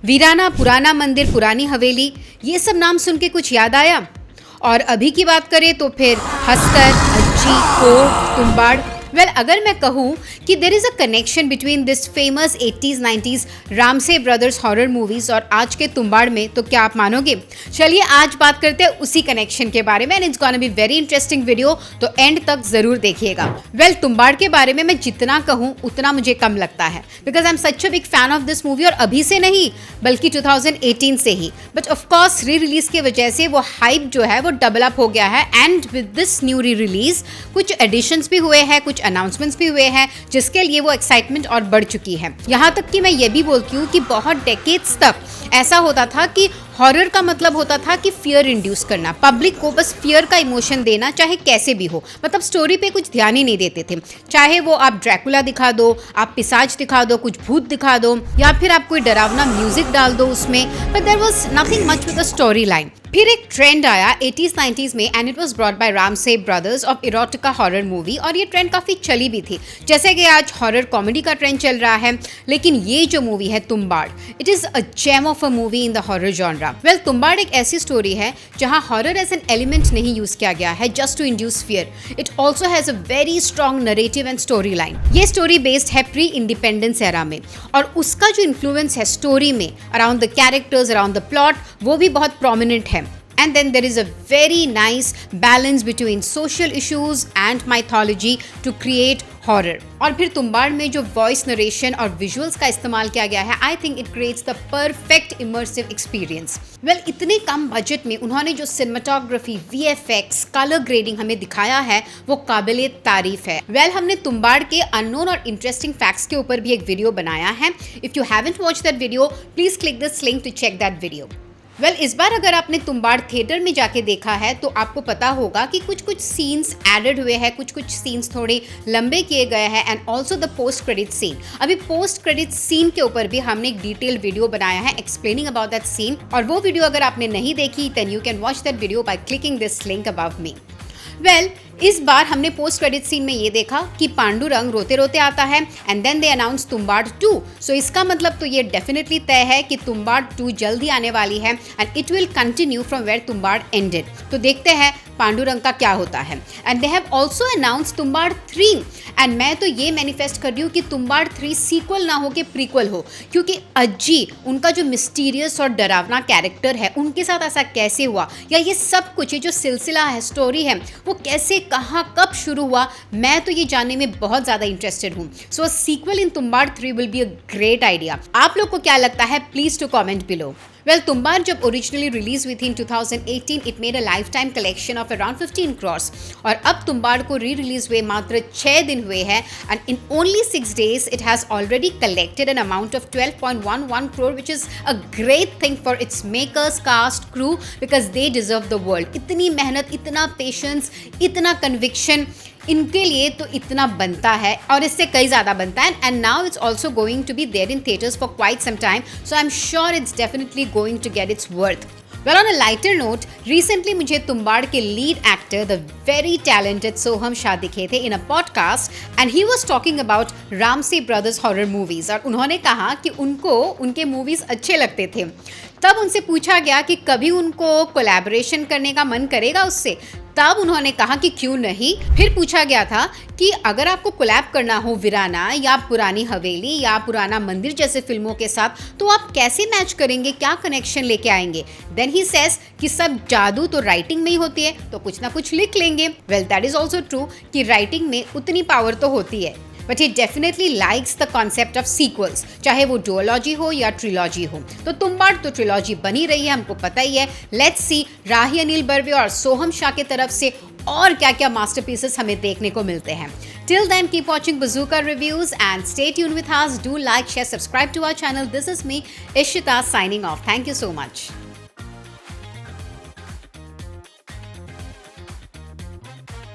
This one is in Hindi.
वीराना, पुराना मंदिर, पुरानी हवेली, ये सब नाम सुन के कुछ याद आया? और अभी की बात करें तो फिर हस्तर, अज्जी, कोर्ट, तुम्बाड़। वेल, अगर मैं कहूँ कि there is a connection between this famous 80s 90s Ramsay brothers horror movies और आज के तुम्बाड़ में, तो क्या आप मानोगे? चलिए आज बात करते हैं उसी कनेक्शन के बारे में, and it's gonna be very interesting video, तो एंड तक ज़रूर देखिएगा। वेल, तुम्बाड़ के बारे में मैं जितना कहूँ उतना मुझे कम लगता है, because I am such a big fan of this movie, और अभी से नहीं बल्कि 2018 से ही। बट ऑफकोर्स री रिलीज की वजह से वो हाइप जो है वो डबल अप हो गया है, and with this new re release कुछ एडिशंस भी हुए हैं, कुछ अनाउंसमेंट्स भी हुए हैं, जिसके लिए वो एक्साइटमेंट और बढ़ चुकी है। यहाँ तक कि मैं ये भी बोलती हूँ कि बहुत डेकेड्स तक ऐसा होता था कि हॉरर का मतलब होता था कि फियर इंड्यूस करना, पब्लिक को बस फियर का इमोशन देना, चाहे कैसे भी हो। मतलब स्टोरी पे कुछ ध्यान ही नहीं देते थे, चाहे वो आप ड्रैकुला दिखा दो, आप पिशाच दिखा दो, कुछ भूत दिखा दो, या फिर आप कोई डरावना म्यूजिक डाल दो उसमें, but there was nothing much with the storyline. फिर एक ट्रेंड आया 80s 90s में, and it was brought by Ramsay brothers of erotica horror movie, और ये ट्रेंड काफ़ी चली भी थी, जैसे कि आज हॉरर कॉमेडी का ट्रेंड चल रहा है। लेकिन ये जो मूवी है Tumbbad, it is a gem of a movie in the horror genre. Well, Tumbbad एक ऐसी स्टोरी है जहाँ हॉरर एज एन एलिमेंट नहीं यूज किया गया है just to induce fear, it also has a very strong narrative and story line. ये स्टोरी बेस्ड है प्री इंडिपेंडेंस एरा में, और उसका जो इन्फ्लुएंस है स्टोरी में around the characters, around the plot, वो भी बहुत प्रोमिनेंट है। And then there is a very nice balance between social issues and mythology to create horror. और फिर तुम्बाड़ में जो वॉइस नरेशन और विजुअल्स का इस्तेमाल किया गया है, I think it creates the perfect immersive experience. Well, इतने कम बजट में उन्होंने जो सिनेमाटोग्राफी, VFX, कलर ग्रेडिंग हमें दिखाया है, वो काबिले तारीफ है। वेल, हमने तुम्बाड़ के अननोन और इंटरेस्टिंग फैक्ट्स के ऊपर भी एक वीडियो बनाया है। If you haven't watch that video, please click this link to check that video. Well, इस बार अगर आपने तुम्बाड़ थिएटर में जाके देखा है तो आपको पता होगा कि कुछ कुछ सीन्स एडेड हुए हैं, कुछ कुछ सीन्स थोड़े लंबे किए गए हैं, and also the post credit scene. अभी पोस्ट क्रेडिट सीन के ऊपर भी हमने एक डिटेल वीडियो बनाया है एक्सप्लेनिंग अबाउट दैट सीन, और वो वीडियो अगर आपने नहीं देखी then you can watch that video by clicking this link above me. Well, इस बार हमने पोस्ट क्रेडिट सीन में ये देखा कि पांडुरंग रोते रोते आता है, and then they announce Tumbbad 2। So इसका मतलब तो ये डेफिनेटली तय है कि तुम्बाड़ 2 जल्द ही आने वाली है, and it will continue from where Tumbbad ended. तो देखते हैं पांडुरंग का क्या होता है। And they have also announce Tumbbad 3, and मैं तो ये मैनिफेस्ट कर रही हूँ कि तुम्बाड़ 3 सीक्वल ना हो के प्रीक्वल हो, क्योंकि अज्जी उनका जो मिस्टीरियस और डरावना कैरेक्टर है, उनके साथ ऐसा कैसे हुआ, या ये सब कुछ, ये जो सिलसिला है, स्टोरी है, वो कैसे, कहाँ, कब शुरू हुआ, मैं तो ये जानने में बहुत ज़्यादा इंटरेस्टेड हूँ। So a sequel in Tumbbad 3 will be a great idea. आप लोग को क्या लगता है? Please to comment below. Well, Tumbbad जब ओरिजिनली रिलीज हुई थी in 2018, it made a lifetime collection of around 15 crores, और अब तुम्बाड़ को री रिलीज हुए मात्र 6 दिन हुए हैं, and in only 6 days it has already collected an amount of 12.11 crore, which is a great thing for its makers, cast, crew, because they deserve the world. इतनी मेहनत, इतना पेशेंस, इतना कन्विक्शन, इनके लिए तो इतना बनता है, और इससे कई ज़्यादा बनता है, and now it's also going to be there in theatres for quite some time, so I am sure it's definitely going to get its worth. Well, on a lighter note, recently मुझे तुम्बाड़ के lead actor the very talented Soham Shah दिखे थे in a podcast, and he was talking about Ramsay brothers horror movies, और उन्होंने कहा कि उनको उनके मूवीज अच्छे लगते थे। तब उनसे पूछा गया कि कभी उनको कोलैबोरेशन करने का मन करेगा उससे, तब उन्होंने कहा कि क्यों नहीं। फिर पूछा गया था कि अगर आपको कोलैब करना हो वीराना या पुरानी हवेली या पुराना मंदिर जैसे फिल्मों के साथ, तो आप कैसे मैच करेंगे, क्या कनेक्शन लेके आएंगे? देन ही सेज कि सब जादू तो राइटिंग में ही होती है, तो कुछ ना कुछ लिख लेंगे। Well, that is also true कि राइटिंग में उतनी पावर तो होती है, but he definitely likes the concept of sequels, चाहे वो डुओलॉजी हो या ट्रिलॉजी हो। तो तुम्बाड़ तो ट्रिलॉजी बनी रही है, हमको पता ही है। लेट्स सी राही अनिल बर्वे और सोहम शाह की तरफ से और क्या क्या मास्टरपीसेस हमें देखने को मिलते हैं। Till then, keep watching Bazooka Reviews and stay tuned with us. Do like, share, subscribe to our channel. This is me, Ishita, signing off. Thank you so much.